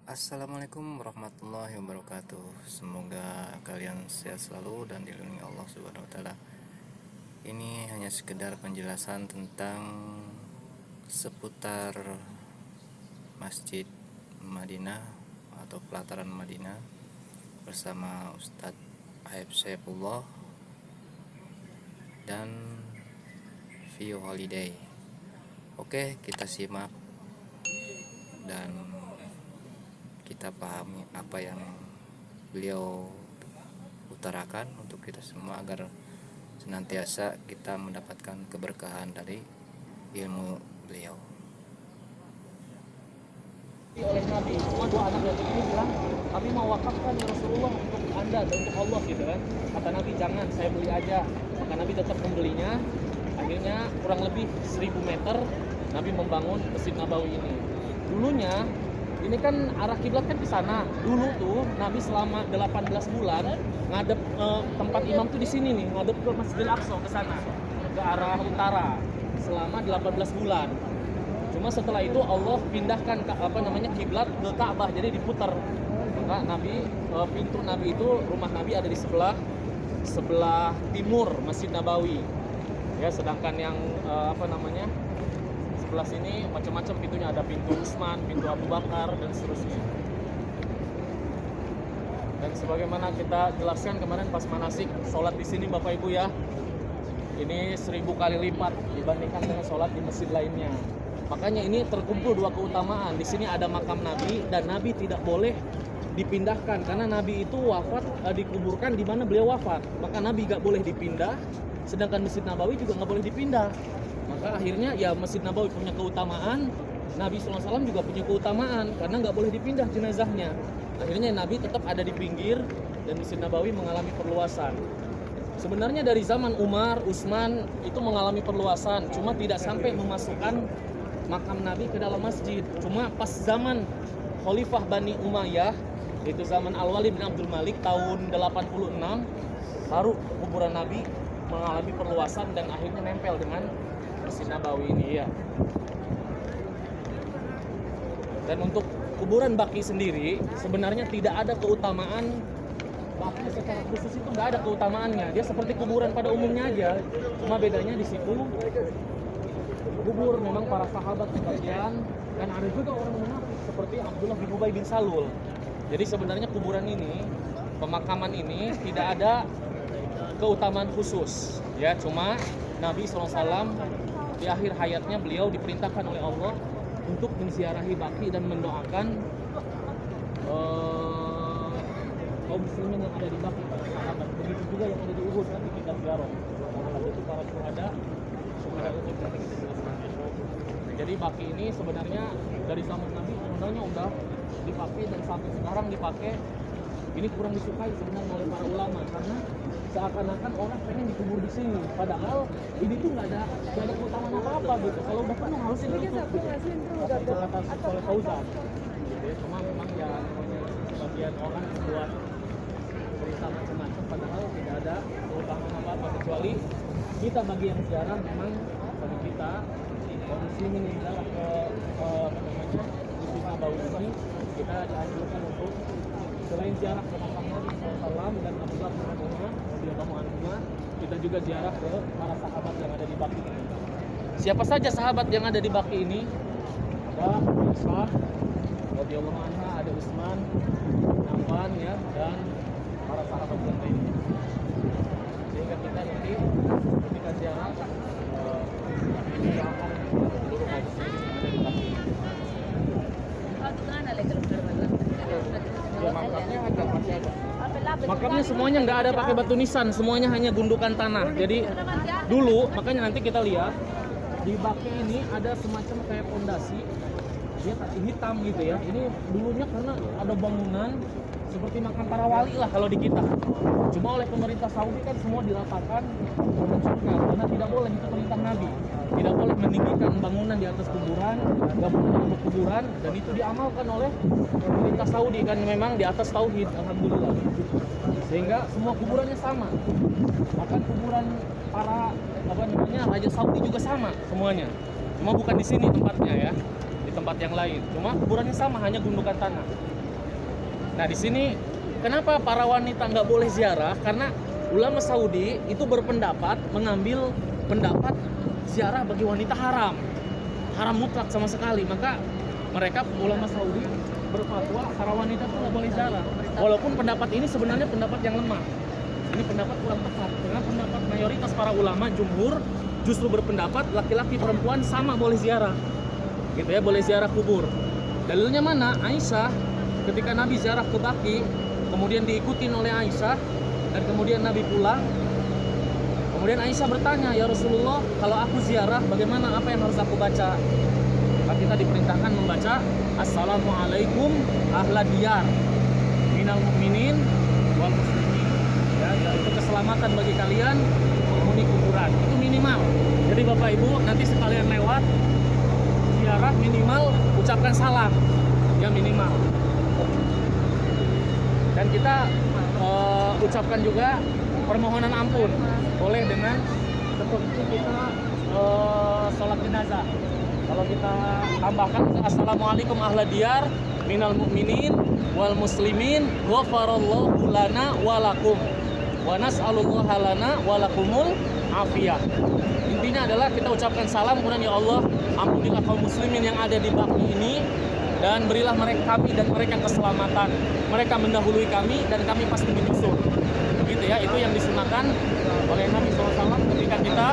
Assalamualaikum warahmatullahi wabarakatuh. Semoga kalian sehat selalu dan dilindungi Allah Subhanahu wa taala. Ini hanya sekedar penjelasan tentang seputar Masjid Madinah atau pelataran Madinah bersama Ustadz Aib Saifullah dan View Holiday. Oke, kita simak dan kita pahami apa yang beliau utarakan untuk kita semua agar senantiasa kita mendapatkan keberkahan dari ilmu beliau. Oleh Nabi, cuma dua anak yatim ini bilang, kami mau wakafkan ya Rasulullah untuk Anda dan untuk Allah gitu kan. Kata Nabi, jangan, saya beli aja. Maka Nabi tetap membelinya. Akhirnya kurang lebih 1000 meter Nabi membangun Masjid Nabawi ini. Dulunya ini kan arah kiblat kan di sana. Dulu tuh Nabi selama 18 bulan ngadep tempat imam tuh di sini nih, ngadep ke Masjidil Aqsa ke sana, ke arah utara selama 18 bulan. Cuma setelah itu Allah pindahkan kiblat ke Ka'bah, jadi diputar. Maka Nabi pintu Nabi itu, rumah Nabi ada di sebelah timur Masjid Nabawi. Ya, sedangkan yang sebelah sini macam-macam pintunya, ada pintu Utsman, pintu Abu Bakar dan seterusnya. Dan sebagaimana kita jelaskan kemarin pas manasik sholat di sini Bapak Ibu ya, ini 1000 kali lipat dibandingkan dengan sholat di masjid lainnya. Makanya ini terkumpul dua keutamaan. Di sini ada makam Nabi dan Nabi tidak boleh dipindahkan karena Nabi itu wafat dikuburkan di mana beliau wafat. Maka Nabi nggak boleh dipindah, sedangkan Masjid Nabawi juga nggak boleh dipindah. Maka akhirnya ya Masjid Nabawi punya keutamaan, Nabi SAW juga punya keutamaan karena nggak boleh dipindah jenazahnya. Akhirnya Nabi tetap ada di pinggir dan Masjid Nabawi mengalami perluasan. Sebenarnya dari zaman Umar, Utsman itu mengalami perluasan, cuma tidak sampai memasukkan makam Nabi ke dalam masjid. Cuma pas zaman Khalifah Bani Umayyah, yaitu zaman Al-Walid bin Abdul Malik tahun 86, baru kuburan Nabi mengalami perluasan dan akhirnya nempel dengan Masjid Nabawi ini ya. Dan untuk kuburan Baqi sendiri sebenarnya tidak ada keutamaan. Baqi secara khusus itu nggak ada keutamaannya. Dia seperti kuburan pada umumnya aja. Cuma bedanya di situ kubur memang para sahabat sebagian, dan ada juga orang munafik seperti Abdullah bin Ubay bin Salul. Jadi sebenarnya kuburan ini, pemakaman ini tidak ada keutamaan khusus ya. Cuma Nabi SAW di akhir hayatnya beliau diperintahkan oleh Allah untuk menziarahi Baqi dan mendoakan kaum muslimin yang ada di Baqi, para sahabat. Begitu juga yang ada di Uhud, nanti kita ziarah. Karena itu para syuhada Uhud nanti kita jelaskan. Jadi Baqi ini sebenarnya dari zaman Nabi sebenarnya udah dipakai dan sampai sekarang dipakai. Ini kurang disukai sebenarnya oleh para ulama karena seakan-akan orang pengen dikubur di sini, padahal ini tuh nggak ada keutamaan apa-apa gitu. Kalau udah penuh harus ditutup gitu. Kata oleh Fauzan. Jadi cuma memang ya namanya sebagian orang buat berita macam-macam, padahal tidak ada keutamaan apa-apa kecuali kita bagi yang ziarah memang bagi kita kaum muslimin yang ziarah ke Masjid Nabawi ini, kita dianjurkan untuk selain ziarah ke makam Nabi SAW dan Abdullah bin Umar radhiyallahu anhu, kita juga ziarah ke para sahabat yang ada di Baqi. Siapa saja sahabat yang ada di Baqi ini? Ada Aisyah radhiyallahu anha, ada Utsman bin Affan ya, dan para sahabat yang lain. Sehingga kita nanti ketika ziarah mendoakan seluruh kaum muslimin yang ada di Baqi. Ya, makamnya ada, masih ada. Makamnya semuanya nggak ada pakai batu nisan, semuanya hanya gundukan tanah. Jadi dulu, makanya nanti kita lihat di Baqi ini ada semacam kayak fondasi, dia hitam gitu ya. Ini dulunya karena ada bangunan seperti makam para wali lah kalau di kita. Cuma oleh pemerintah Saudi kan semua diratakan dan hancurkan karena tidak boleh, itu perintah Nabi. Tidak boleh meninggikan bangunan di atas kuburan, nggak boleh menambah kuburan, dan itu diamalkan oleh pemerintah Saudi kan memang di atas tauhid, alhamdulillah. Sehingga semua kuburannya sama. Bahkan kuburan para Raja Saudi juga sama semuanya. Cuma bukan di sini tempatnya ya. Di tempat tempat yang lain. Cuma kuburannya sama, hanya gundukan tanah. Nah di sini kenapa para wanita nggak boleh ziarah? Karena ulama Saudi itu berpendapat mengambil pendapat ziarah bagi wanita haram mutlak sama sekali. Maka mereka ulama Saudi berfatwa para wanita itu nggak boleh ziarah. Walaupun pendapat ini sebenarnya pendapat yang lemah. Ini pendapat kurang tepat. Karena pendapat mayoritas para ulama jumhur justru berpendapat laki-laki perempuan sama boleh ziarah. Gitu ya, boleh ziarah kubur. Dalilnya mana? Aisyah ketika Nabi ziarah ke Baqi, kemudian diikutin oleh Aisyah, dan kemudian Nabi pulang. Kemudian Aisyah bertanya, "Ya Rasulullah, kalau aku ziarah bagaimana, apa yang harus aku baca?" Maka kita diperintahkan membaca Assalamualaikum ahla diyar minal mu'minin wal muslimin. Ya, itu keselamatan bagi kalian penghuni kuburan. Itu minimal. Jadi Bapak Ibu nanti sekalian lewat ziarah minimal ucapkan salam. Ya minimal. Dan kita ucapkan juga permohonan ampun. Boleh dengan seperti kita sholat jenazah. Kalau kita tambahkan Assalamualaikum ahla diyar minal mu'minin wal muslimin ghafarallahu lana walakum wa nas'alullaha lana walakumul afiyah. Intinya adalah kita ucapkan salam, kemudian ya Allah ampunilah kaum muslimin yang ada di Baqi ini dan berilah mereka kami dan mereka keselamatan. Mereka mendahului kami dan kami pasti menyusul. Gitu ya, itu yang disunahkan oleh Nabi SAW ketika kita